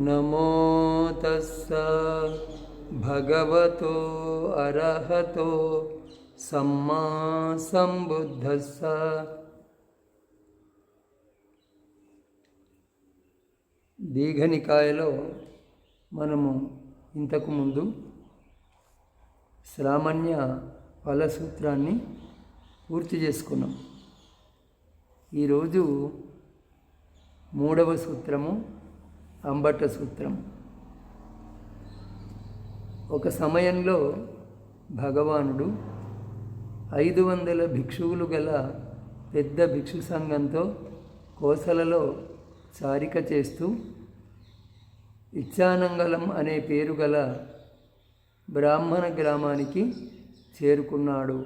నమో తస్స భగవతో అర్హతో సమ్మా సంబుద్ధస్స. దీఘనికాయలో మనము ఇంతకుముందు శ్రామణ్య ఫలసూత్రాన్ని పూర్తి చేసుకున్నాం. ఈరోజు 3వ సూత్రము అంబట సూత్రం. ఒక సమయంలో భగవానుడు 500 భిక్షువులు గల పెద్ద భిక్షు సంఘంతో కోసలలో చారిక చేస్తూ ఇచ్చానంగళం అనే పేరు గల బ్రాహ్మణ గ్రామానికి చేరుకున్నాడు.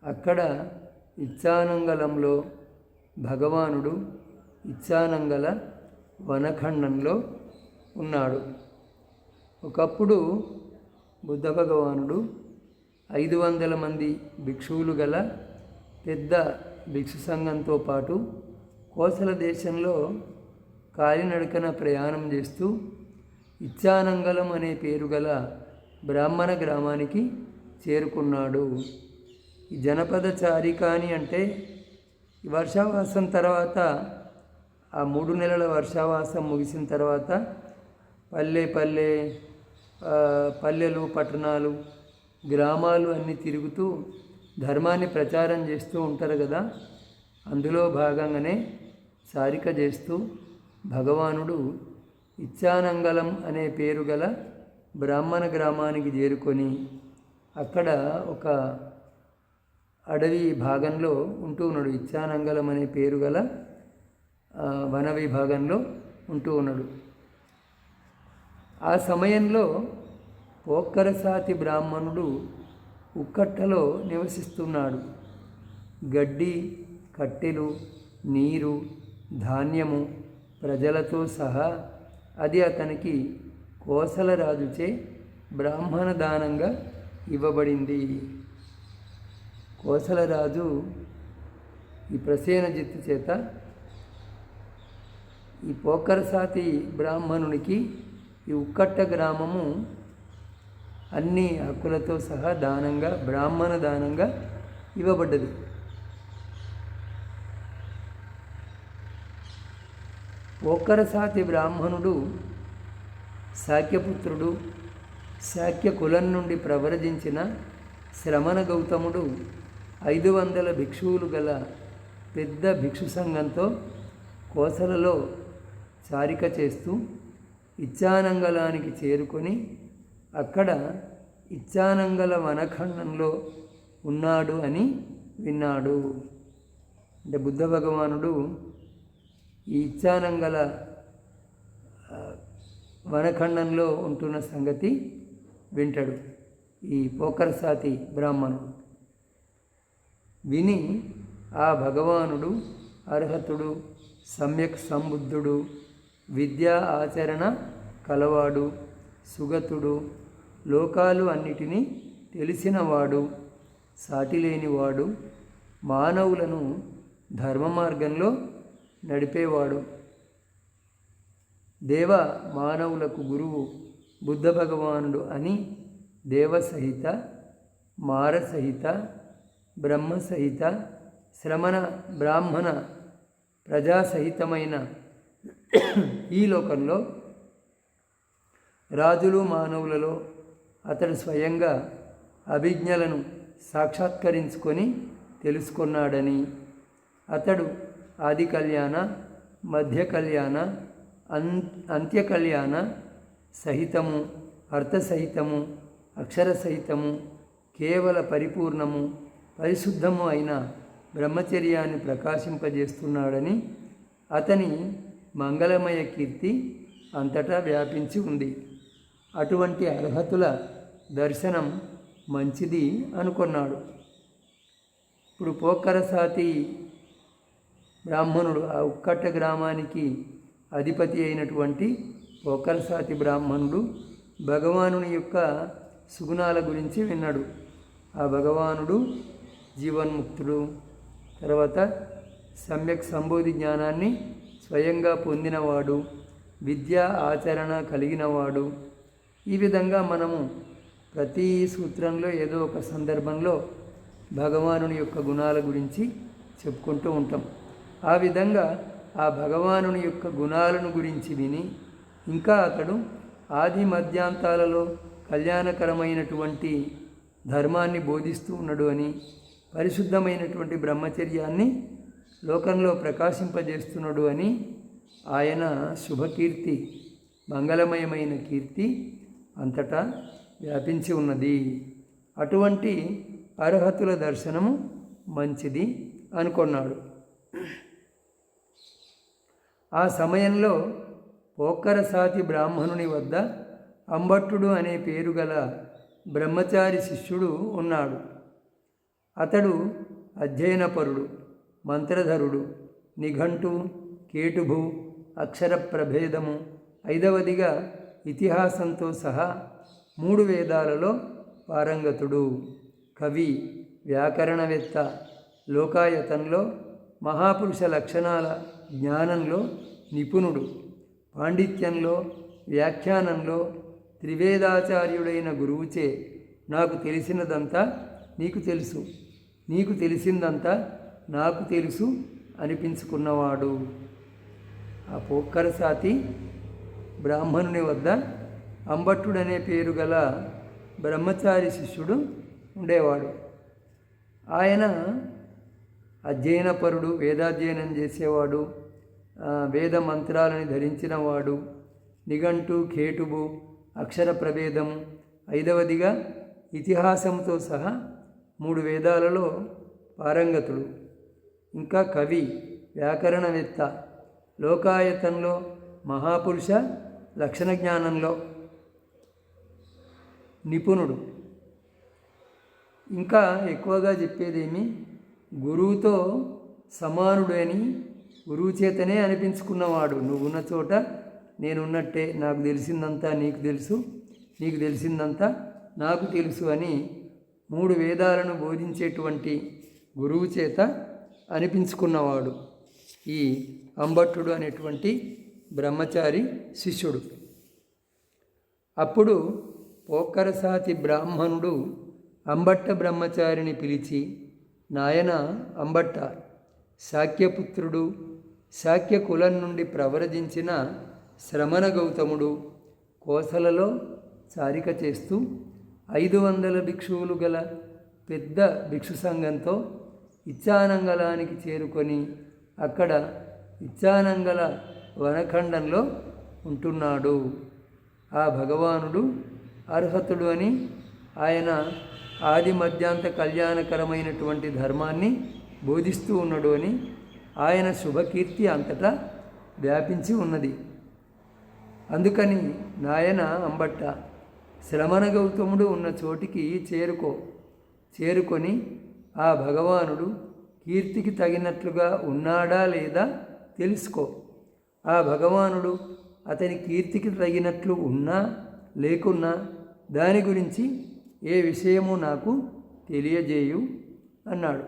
అక్కడ ఇచ్చానంగళంలో భగవానుడు ఇచ్చానంగళ వనఖండంలో ఉన్నాడు. ఒకప్పుడు బుద్ధ భగవానుడు 500 మంది భిక్షువులు గల పెద్ద భిక్షు సంఘంతో పాటు కోసల దేశంలో కాలినడకన ప్రయాణం చేస్తూ ఇచ్చానంగళం అనే పేరు గల బ్రాహ్మణ గ్రామానికి చేరుకున్నాడు. ఈ జనపద చారికాని అంటే వర్షావాసం తర్వాత, ఆ 3 నెలల వర్షావాసం ముగిసిన తర్వాత పల్లెలు పట్టణాలు గ్రామాలు అన్నీ తిరుగుతూ ధర్మాన్ని ప్రచారం చేస్తూ ఉంటారు కదా. అందులో భాగంగానే చారిక చేస్తూ భగవానుడు ఇచ్చానంగళం అనే పేరు గల బ్రాహ్మణ గ్రామానికి చేరుకొని అక్కడ ఒక అడవి భాగంలో ఉంటూ ఉన్నాడు. ఇచ్చానంగళం అనే పేరు గల వన విభాగంలో ఉంటూ ఉన్నాడు. ఆ సమయంలో పోక్కరసాతి బ్రాహ్మణుడు ఉక్కట్టలో నివసిస్తున్నాడు. గడ్డి, కట్టెలు, నీరు, ధాన్యము ప్రజలతో సహా అది అతనికి కోసల రాజుచే బ్రాహ్మణ దానంగా ఇవ్వబడింది. కోసల రాజు ఈ ప్రసేనజిత్తు చేత ఈ పోక్కరసాతి బ్రాహ్మణునికి ఈ ఉక్కట్ట గ్రామము అన్ని హక్కులతో సహా దానంగా, బ్రాహ్మణ దానంగా ఇవ్వబడ్డది. పోక్కరసాతి బ్రాహ్మణుడు శాక్యపుత్రుడు. శాక్య కులం నుండి ప్రవ్రజించిన శ్రమణ గౌతముడు 500 భిక్షువులు గల పెద్ద భిక్షు సంఘంతో కోసలలో చారిక చేస్తూ ఇచ్చానంగళానికి చేరుకొని అక్కడ ఇచ్చానంగళ వనఖండంలో ఉన్నాడు అని విన్నాడు. అంటే బుద్ధ భగవానుడు ఈ ఇచ్చానంగళ వనఖండంలో ఉంటున్న సంగతి వింటాడు ఈ పోక్కరసాతి బ్రాహ్మణుడు. విని ఆ భగవానుడు అర్హతుడు, సమ్యక్ సంబుద్ధుడు, విద్యా ఆచరణ కలవాడు, సుగతుడు, లోకాలు అన్నిటినీ తెలిసినవాడు, సాటిలేనివాడు, మానవులను ధర్మ మార్గంలో నడిపేవాడు, దేవ మానవులకు గురువు బుద్ధ భగవానుడు అని దేవసహిత, మారసహిత, బ్రహ్మసహిత, శ్రమణ బ్రాహ్మణ ప్రజాసహితమైన ఈ లోకంలో రాజులు మానవులలో అతడు స్వయంగా అభిజ్ఞలను సాక్షాత్కరించుకొని తెలుసుకున్నాడని, అతడు ఆది కళ్యాణ, మధ్య కళ్యాణ, అంత్య కళ్యాణ సహితము, అర్థసహితము, అక్షర సహితము, కేవల పరిపూర్ణము, పరిశుద్ధము అయిన బ్రహ్మచర్యాన్ని ప్రకాశింపజేస్తున్నాడని, అతని మంగళమయ కీర్తి అంతటా వ్యాపించి ఉంది. అటువంటి అర్హతుల దర్శనం మంచిది అనుకున్నాడు. ఇప్పుడు పోక్కరసాతి బ్రాహ్మణుడు, ఆ ఉక్కట్ట గ్రామానికి అధిపతి అయినటువంటి పోక్కరసాతి బ్రాహ్మణుడు భగవానుని యొక్క సుగుణాల గురించి విన్నాడు. ఆ భగవానుడు జీవన్ముక్తుడు, తర్వాత సమ్యక్ సంబోధి జ్ఞానాన్ని స్వయంగా పొందినవాడు, విద్య ఆచరణ కలిగినవాడు. ఈ విధంగా మనము ప్రతి సూత్రంలో ఏదో ఒక సందర్భంలో భగవానుని యొక్క గుణాల గురించి చెప్పుకుంటూ ఉంటాం. ఆ విధంగా ఆ భగవానుని యొక్క గుణాలను గురించి విని ఇంకా అతడు ఆది మధ్యాంతాలలో కళ్యాణకరమైనటువంటి ధర్మాన్ని బోధిస్తూ ఉన్నాడు అని, పరిశుద్ధమైనటువంటి బ్రహ్మచర్యాన్ని లోకంలో ప్రకాశింపజేస్తున్నాడు అని ఆయన శుభకీర్తి, మంగళమయమైన కీర్తి అంతటా వ్యాపించి ఉన్నది. అటువంటి అర్హతుల దర్శనము మంచిది అనుకున్నాడు. ఆ సమయంలో పోక్కరసాతి బ్రాహ్మణుని వద్ద అంబట్టుడు అనే పేరు గల బ్రహ్మచారి శిష్యుడు ఉన్నాడు. అతడు అధ్యయనపరుడు, మంత్రధరుడు, నిఘంటు, కేటుభు, అక్షర ప్రభేదము, 5వదిగా ఇతిహాసంతో సహా 3 వేదాలలో పారంగతుడు, కవి, వ్యాకరణవేత్త, లోకాయతంలో మహాపురుష లక్షణాల జ్ఞానంలో నిపుణుడు, పాండిత్యంలో, వ్యాఖ్యానంలో త్రివేదాచార్యుడైన గురువుచే నాకు తెలిసినదంతా నీకు తెలుసు, నీకు తెలిసిందంతా నాకు తెలుసు అనిపించుకున్నవాడు. ఆ పోక్కరసాతి బ్రాహ్మణుని వద్ద అంబట్టుడనే పేరు గల బ్రహ్మచారి శిష్యుడు ఉండేవాడు. ఆయన అధ్యయనపరుడు, వేదాధ్యయనం చేసేవాడు, వేద మంత్రాలని ధరించినవాడు, నిఘంటు, కేటుబు, అక్షర ప్రభేదం, 5వదిగా ఇతిహాసంతో సహా 3 వేదాలలో పారంగతుడు, ఇంకా కవి, వ్యాకరణవేత్త, లోకాయతంలో మహాపురుష లక్షణ జ్ఞానంలో నిపుణుడు. ఇంకా ఎక్కువగా చెప్పేదేమి, గురువుతో సమానుడని గురువు చేతనే అనిపించుకున్నవాడు. నువ్వున్న చోట నేనున్నట్టే, నాకు తెలిసిందంతా నీకు తెలుసు, నీకు తెలిసిందంతా నాకు తెలుసు అని 3 వేదాలను బోధించేటువంటి గురువు చేత అనిపించుకున్నవాడు ఈ అంబట్టుడు అనేటువంటి బ్రహ్మచారి శిష్యుడు. అప్పుడు పోక్కరసాతి బ్రాహ్మణుడు అంబట్ట బ్రహ్మచారిని పిలిచి, నాయన అంబట్ట, శాక్యపుత్రుడు, శాక్య కులం నుండి ప్రవ్రజించిన శ్రమణ గౌతముడు కోసలలో చారిక చేస్తూ 500 భిక్షువులు గల పెద్ద భిక్షు సంఘంతో ఇచ్చానంగలానికి చేరుకొని అక్కడ ఇచ్చానంగల వనఖండంలో ఉంటున్నాడు. ఆ భగవానుడు అర్హతుడు అని, ఆయన ఆది మధ్యాంత కళ్యాణకరమైనటువంటి ధర్మాన్ని బోధిస్తూ ఉన్నాడు అని ఆయన శుభకీర్తి అంతటా వ్యాపించి ఉన్నది. అందుకని నాయన అంబట్ట, శ్రమణ గౌతముడు ఉన్న చోటికి చేరుకొని ఆ భగవానుడు కీర్తికి తగినట్లుగా ఉన్నాడా లేదా తెలుసుకో. ఆ భగవానుడు అతని కీర్తికి తగినట్లు ఉన్నా లేకున్నా దాని గురించి ఏ విషయము నాకు తెలియజేయు అన్నాడు.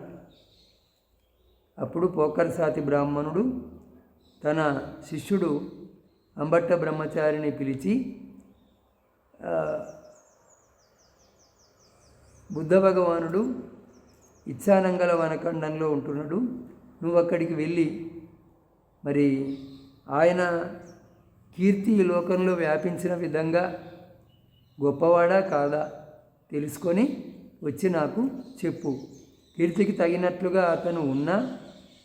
అప్పుడు పోక్కరసాతి బ్రాహ్మణుడు తన శిష్యుడు అంబట్ట బ్రహ్మచారిని పిలిచి, బుద్ధ భగవానుడు ఇచ్చానంగల వనఖండంలో ఉంటున్నాడు, నువ్వు అక్కడికి వెళ్ళి మరి ఆయన కీర్తి ఈ లోకంలో వ్యాపించిన విధంగా గొప్పవాడా కాదా తెలుసుకొని వచ్చి నాకు చెప్పు. కీర్తికి తగినట్లుగా అతను ఉన్నా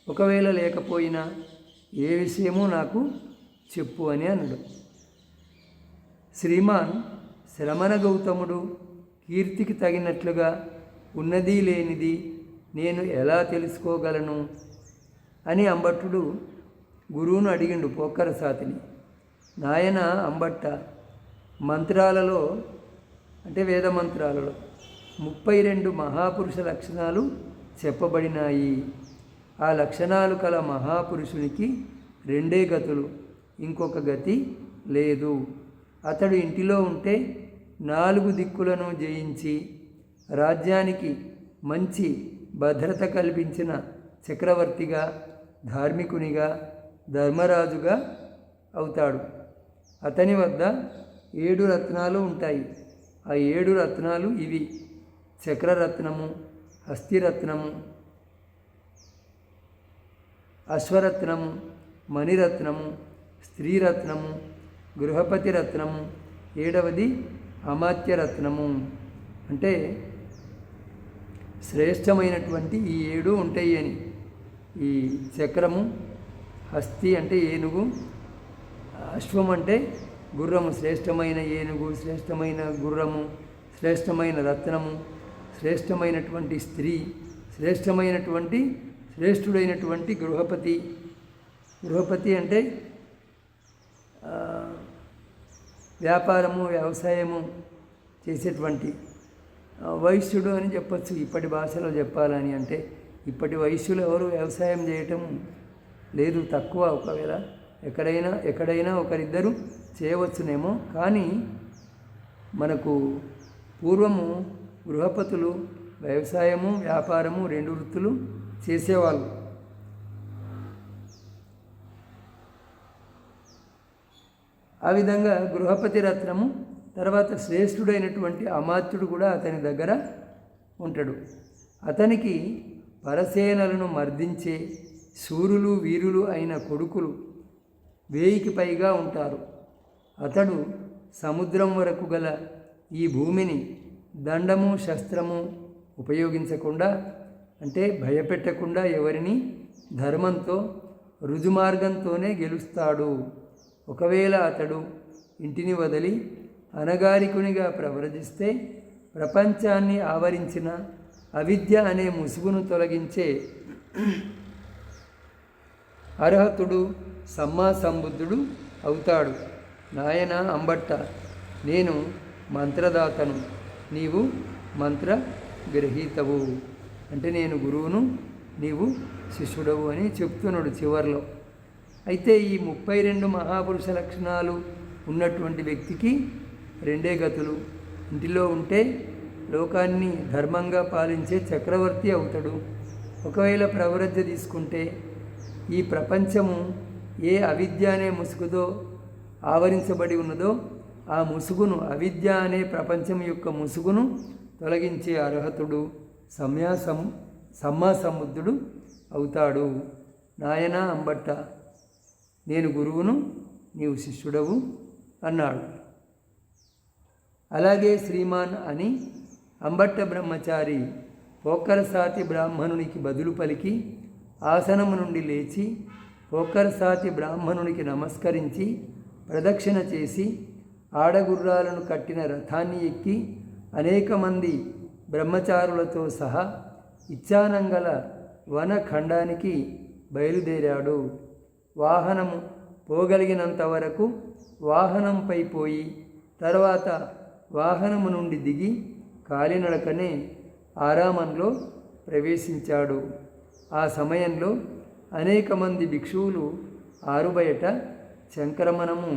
ఒకవేళ లేకపోయినా ఏ విషయమో నాకు చెప్పు అని అన్నాడు. శ్రీమాన్ శ్రమణ గౌతముడు కీర్తికి తగినట్లుగా ఉన్నది లేనిది నేను ఎలా తెలుసుకోగలను అని అంబట్టుడు గురువును అడిగిండు పోక్కరసాతిని. నాయన అంబట్ట, మంత్రాలలో అంటే వేద మంత్రాలలో 32 మహాపురుష లక్షణాలు చెప్పబడినాయి. ఆ లక్షణాలు కల మహాపురుషునికి 2 గతులు, ఇంకొక గతి లేదు. అతడు ఇంటిలో ఉంటే 4 దిక్కులను జయించి రాజ్యానికి మంచి భద్రత కల్పించిన చక్రవర్తిగా, ధార్మికునిగా, ధర్మరాజుగా అవుతాడు. అతని వద్ద 7 రత్నాలు ఉంటాయి. ఆ 7 రత్నాలు ఇవి: చక్రరత్నము, హస్తిరత్నము, అశ్వరత్నము, మణిరత్నము, స్త్రీరత్నము, గృహపతి రత్నము, 7వది అమాత్యరత్నము. అంటే శ్రేష్టమైనటువంటి ఈ 7 ఉంటాయి అని. ఈ చక్రము, హస్తి అంటే ఏనుగు, అశ్వం అంటే గుర్రము, శ్రేష్టమైన ఏనుగు, శ్రేష్టమైన గుర్రము, శ్రేష్టమైన రత్నము, శ్రేష్టమైనటువంటి స్త్రీ, శ్రేష్ఠుడైనటువంటి గృహపతి. గృహపతి అంటే వ్యాపారము, వ్యవసాయము చేసేటువంటి వైశ్యుడు అని చెప్పచ్చు. ఇప్పటి భాషలో చెప్పాలని అంటే ఇప్పటి వైశ్యులు ఎవరు వ్యవసాయం చేయటం లేదు, తక్కువ. ఒకవేళ ఎక్కడైనా ఒకరిద్దరు చేయవచ్చునేమో. కానీ మనకు పూర్వము గృహపతులు వ్యవసాయము, వ్యాపారము 2 వృత్తులు చేసేవాళ్ళు. ఆ విధంగా గృహపతి రత్నము తర్వాత శ్రేష్ఠుడైనటువంటి అమాత్యుడు కూడా అతని దగ్గర ఉంటాడు. అతనికి పరసేనలను మర్దించే శూరులు, వీరులు అయిన కొడుకులు 1000కి పైగా ఉంటారు. అతడు సముద్రం వరకు గల ఈ భూమిని దండము, శస్త్రము ఉపయోగించకుండా, అంటే భయపెట్టకుండా ఎవరిని ధర్మంతో, రుజుమార్గంతోనే గెలుస్తాడు. ఒకవేళ అతడు ఇంటిని వదిలి అనగారికునిగా ప్రవర్తిస్తే ప్రపంచాన్ని ఆవరించిన అవిద్య అనే ముసుగును తొలగించే అర్హతుడు, సమ్మా సంబుద్ధుడు అవుతాడు. నాయన అంబట్ట, నేను మంత్రదాతను, నీవు మంత్రగ్రహీతవు. అంటే నేను గురువును, నీవు శిష్యుడవు అని చెప్తున్నాడు చివర్లో. అయితే ఈ 32 మహాపురుష లక్షణాలు ఉన్నటువంటి వ్యక్తికి 2 గతులు. ఇంటిలో ఉంటే లోకాన్ని ధర్మంగా పాలించే చక్రవర్తి అవుతాడు. ఒకవేళ ప్రవృత్తి తీసుకుంటే ఈ ప్రపంచము ఏ అవిద్య అనే ముసుగుతో ఆవరించబడి ఉన్నదో ఆ ముసుగును, అవిద్య అనే ప్రపంచం యొక్క ముసుగును తొలగించే అర్హతుడు, సమ్మా సముద్రుడు అవుతాడు. నాయన అంబట్ట, నేను గురువును, నీవు శిష్యుడవు అన్నాడు. అలాగే శ్రీమాన్ అని అంబట్ట బ్రహ్మచారి పోక్కరసాతి బ్రాహ్మణునికి బదులు పలికి ఆసనము నుండి లేచి పోక్కరసాతి బ్రాహ్మణునికి నమస్కరించి ప్రదక్షిణ చేసి ఆడగుర్రాలను కట్టిన రథాన్ని ఎక్కి అనేక మంది బ్రహ్మచారులతో సహా ఇచ్ఛానంగల వనఖండానికి బయలుదేరాడు. వాహనము పోగలిగినంత వరకు వాహనంపై పోయి తర్వాత వాహనము నుండి దిగి కాలినడకనే ఆరామంలో ప్రవేశించాడు. ఆ సమయంలో అనేక మంది భిక్షువులు ఆరుబయట సంక్రమణము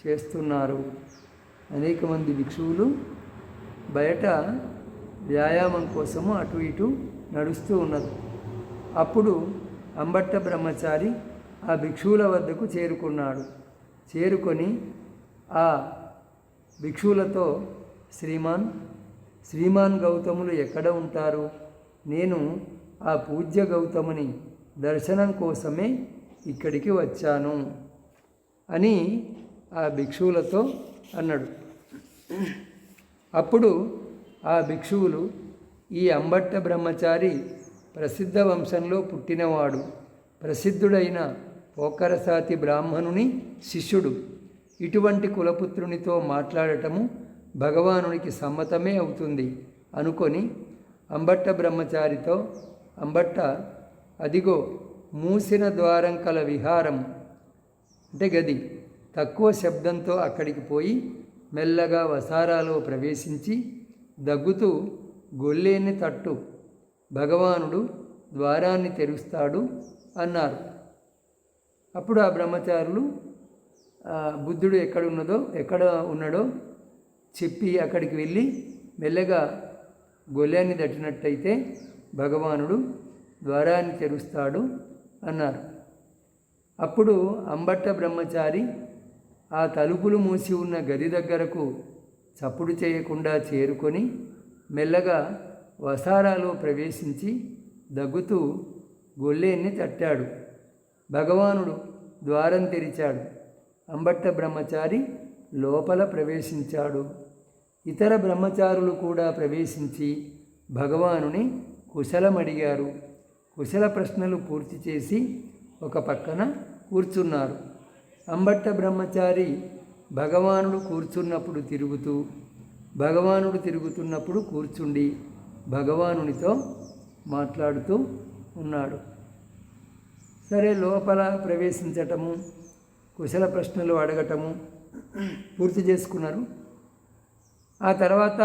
చేస్తున్నారు. అనేక మంది భిక్షువులు బయట వ్యాయామం కోసము అటు ఇటు నడుస్తూ ఉన్నారు. అప్పుడు అంబట్ట బ్రహ్మచారి ఆ భిక్షువుల వద్దకు చేరుకున్నాడు. చేరుకొని ఆ భిక్షువులతో, శ్రీమాన్ గౌతములు ఎక్కడ ఉంటారు? నేను ఆ పూజ్య గౌతముని దర్శనం కోసమే ఇక్కడికి వచ్చాను అని ఆ భిక్షువులతో అన్నాడు. అప్పుడు ఆ భిక్షువులు, ఈ అంబట్ట బ్రహ్మచారి ప్రసిద్ధ వంశంలో పుట్టినవాడు, ప్రసిద్ధుడైన పోక్కరసాతి బ్రాహ్మణుని శిష్యుడు. ఇటువంటి కులపుత్రునితో మాట్లాడటము భగవానునికి సమ్మతమే అవుతుంది అనుకొని అంబట్ట బ్రహ్మచారితో, అంబట్ట, అదిగో మూసిన ద్వారం కల విహారం అంటే గది, తక్కువ శబ్దంతో అక్కడికి పోయి మెల్లగా వసారాలో ప్రవేశించి దగ్గుతూ గొల్లేని తట్టు, భగవానుడు ద్వారాన్ని తెరుస్తాడు అన్నారు. అప్పుడు ఆ బ్రహ్మచారులు బుద్ధుడు ఎక్కడ ఉన్నాడో చెప్పి అక్కడికి వెళ్ళి మెల్లగా గొల్లాన్ని తట్టినట్టయితే భగవానుడు ద్వారాన్ని తెరుస్తాడు అన్నారు. అప్పుడు అంబట్ట బ్రహ్మచారి ఆ తలుపులు మూసి ఉన్న గది దగ్గరకు చప్పుడు చేయకుండా చేరుకొని మెల్లగా వసారాలో ప్రవేశించి దగ్గుతూ గొల్లేన్ని తట్టాడు. భగవానుడు ద్వారం తెరిచాడు. అంబట్ట బ్రహ్మచారి లోపల ప్రవేశించాడు. ఇతర బ్రహ్మచారులు కూడా ప్రవేశించి భగవానుని కుశలమడిగారు. కుశల ప్రశ్నలు పూర్తి చేసి ఒక పక్కన కూర్చున్నారు. అంబట్ట బ్రహ్మచారి భగవానుడు కూర్చున్నప్పుడు తిరుగుతూ, భగవానుడు తిరుగుతున్నప్పుడు కూర్చుండి భగవానునితో మాట్లాడుతూ ఉన్నాడు. సరే, లోపల ప్రవేశించటము, కుశల ప్రశ్నలు అడగటము పూర్తి చేసుకున్నారు. ఆ తర్వాత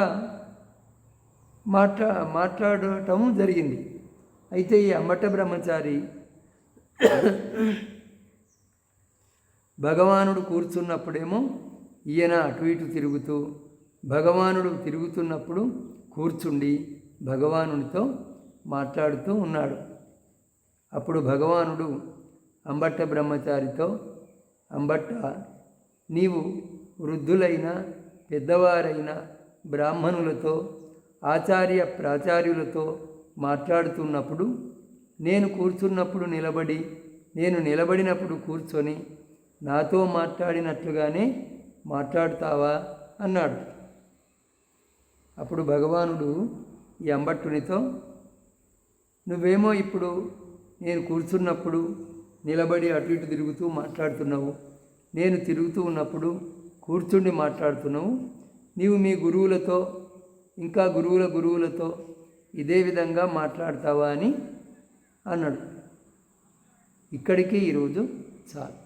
మాట్లాడటము జరిగింది. అయితే ఈ అంబట్ట బ్రహ్మచారి భగవానుడు కూర్చున్నప్పుడేమో ఈయన అటు ఇటు తిరుగుతూ, భగవానుడు తిరుగుతున్నప్పుడు కూర్చుండి భగవానునితో మాట్లాడుతూ ఉన్నాడు. అప్పుడు భగవానుడు అంబట్ట బ్రహ్మచారితో, అంబట్ట, నీవు వృద్ధులైన పెద్దవారైన బ్రాహ్మణులతో ఆచార్య ప్రాచార్యులతో మాట్లాడుతున్నప్పుడు నేను కూర్చున్నప్పుడు నిలబడి, నేను నిలబడినప్పుడు కూర్చొని నాతో మాట్లాడినట్లుగానే మాట్లాడుతావా అన్నాడు. అప్పుడు భగవానుడు ఈ అంబట్టునితో, నువ్వేమో ఇప్పుడు నేను కూర్చున్నప్పుడు నిలబడి అటు ఇటు తిరుగుతూ మాట్లాడుతున్నావు, నేను తిరుగుతూ ఉన్నప్పుడు కూర్చుండి మాట్లాడుతున్నావు, నీవు మీ గురువులతో ఇంకా గురువులతో ఇదే విధంగా మాట్లాడతావా అని అన్నాడు. ఇక్కడికి ఈరోజు చాలు.